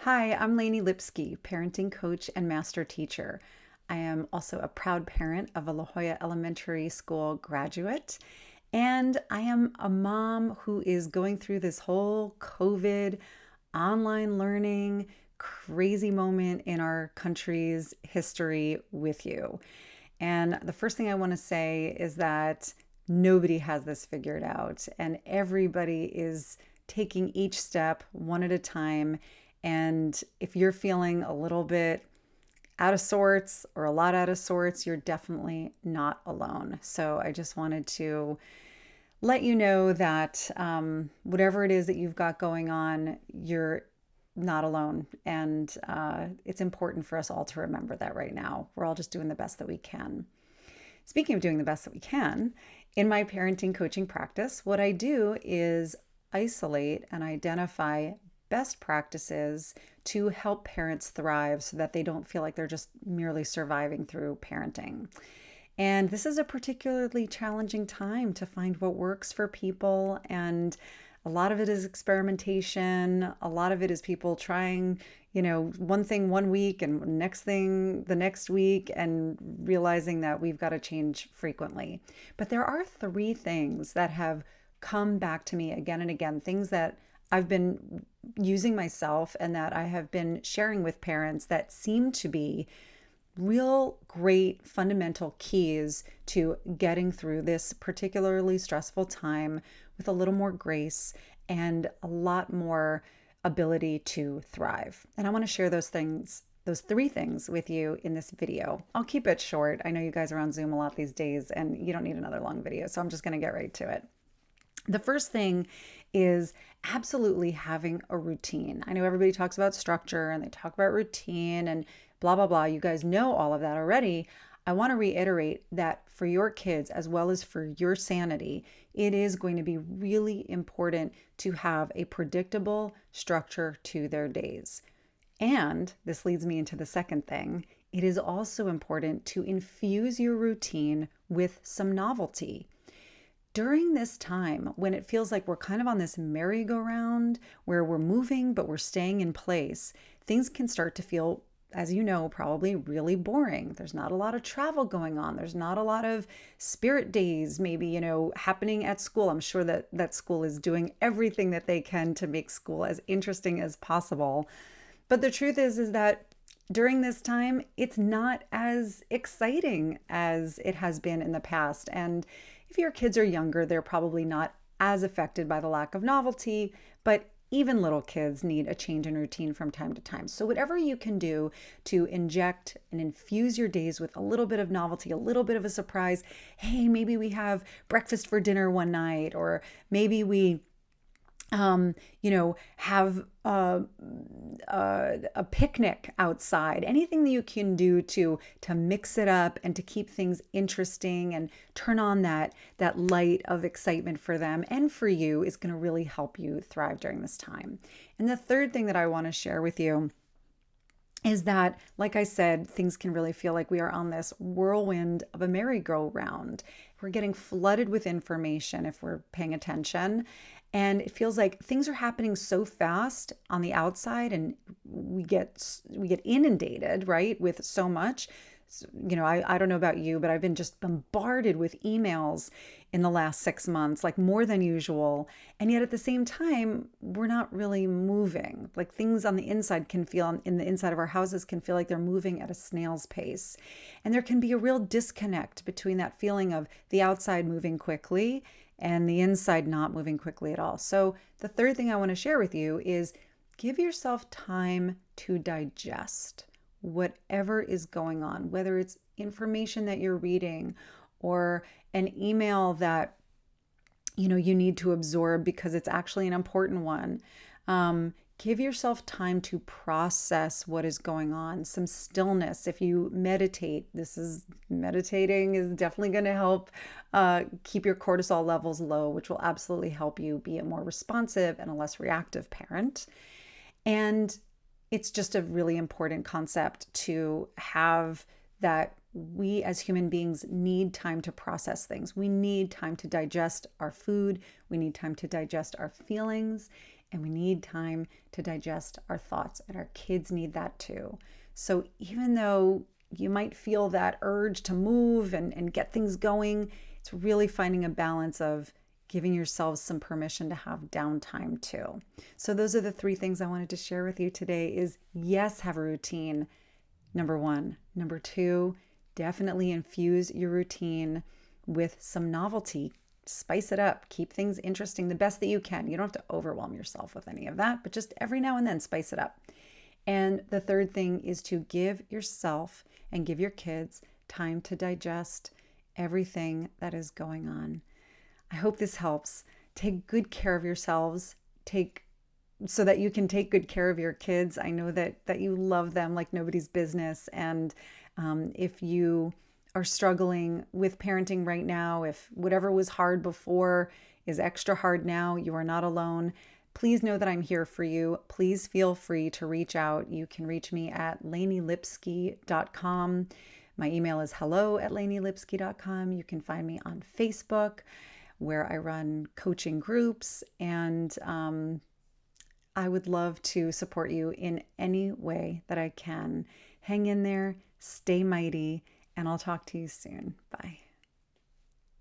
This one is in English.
Hi, I'm Lainey Lipsky, parenting coach and master teacher. I am also a proud parent of a La Jolla Elementary School graduate, and I am a mom who is going through this whole COVID online learning crazy moment in our country's history with you. And the first thing I want to say is that nobody has this figured out, and everybody is taking each step one at a time. And if you're feeling a little bit out of sorts or a lot out of sorts, you're definitely not alone. So I just wanted to let you know that whatever it is that you've got going on, you're not alone. And it's important for us all to remember that right now. We're all just doing the best that we can. Speaking of doing the best that we can, in my parenting coaching practice, what I do is isolate and identify best practices to help parents thrive so that they don't feel like they're just merely surviving through parenting. And this is a particularly challenging time to find what works for people. And a lot of it is experimentation. A lot of it is people trying, one thing one week and next thing the next week and realizing that we've got to change frequently. But there are three things that have come back to me again and again, things that I've been using myself and that I have been sharing with parents that seem to be real great fundamental keys to getting through this particularly stressful time with a little more grace and a lot more ability to thrive. And I want to share those things, those three things with you in this video. I'll keep it short. I know you guys are on Zoom a lot these days and you don't need another long video, so I'm just going to get right to it. The first thing is absolutely having a routine. I know everybody talks about structure and they talk about routine and blah, blah, blah. You guys know all of that already. I want to reiterate that for your kids, as well as for your sanity, it is going to be really important to have a predictable structure to their days. And this leads me into the second thing. It is also important to infuse your routine with some novelty. During this time, when it feels like we're kind of on this merry-go-round where we're moving, but we're staying in place, things can start to feel, as you know, probably really boring. There's not a lot of travel going on. There's not a lot of spirit days, maybe, happening at school. I'm sure that school is doing everything that they can to make school as interesting as possible. But the truth is that during this time, it's not as exciting as it has been in the past. And if your kids are younger, they're probably not as affected by the lack of novelty, but even little kids need a change in routine from time to time. So whatever you can do to inject and infuse your days with a little bit of novelty, a little bit of a surprise. Hey, maybe we have breakfast for dinner one night, or maybe we have a picnic outside. Anything that you can do to mix it up and to keep things interesting and turn on that light of excitement for them and for you is going to really help you thrive during this time. And the third thing that I want to share with you is that, like I said, things can really feel like we are on this whirlwind of a merry-go-round. We're getting flooded with information if we're paying attention. And it feels like things are happening so fast on the outside and we get inundated, right, with so much. I don't know about you, but I've been just bombarded with emails in the last 6 months, like more than usual. And yet at the same time, we're not really moving. Like things on the inside can feel, in the inside of our houses can feel like they're moving at a snail's pace. And there can be a real disconnect between that feeling of the outside moving quickly and the inside not moving quickly at all. So the third thing I want to share with you is give yourself time to digest whatever is going on, whether it's information that you're reading or an email that you need to absorb because it's actually an important one. Give yourself time to process what is going on, some stillness. If you meditate, meditating is definitely going to help keep your cortisol levels low, which will absolutely help you be a more responsive and a less reactive parent. And it's just a really important concept to have, that we as human beings need time to process things. We need time to digest our food. We need time to digest our feelings. and we need time to digest our thoughts, and our kids need that too. So even though you might feel that urge to move and get things going, it's really finding a balance of giving yourselves some permission to have downtime too. So those are the three things I wanted to share with you today is yes, have a routine. Number one. Number two, definitely infuse your routine with some novelty. Spice it up. Keep things interesting the best that you can. You don't have to overwhelm yourself with any of that, but just every now and then spice it up. And the third thing is to give yourself and give your kids time to digest everything that is going on. I hope this helps. Take good care of yourselves. Take so that you can take good care of your kids. I know that you love them like nobody's business. And if you are struggling with parenting right now, if whatever was hard before is extra hard now, you are not alone. Please know that I'm here for you. Please feel free to reach out. You can reach me at laineyLipsky.com. My email is hello@laineyLipsky.com. You can find me on Facebook, where I run coaching groups, and I would love to support you in any way that I can. Hang in there, stay mighty, and I'll talk to you soon. Bye.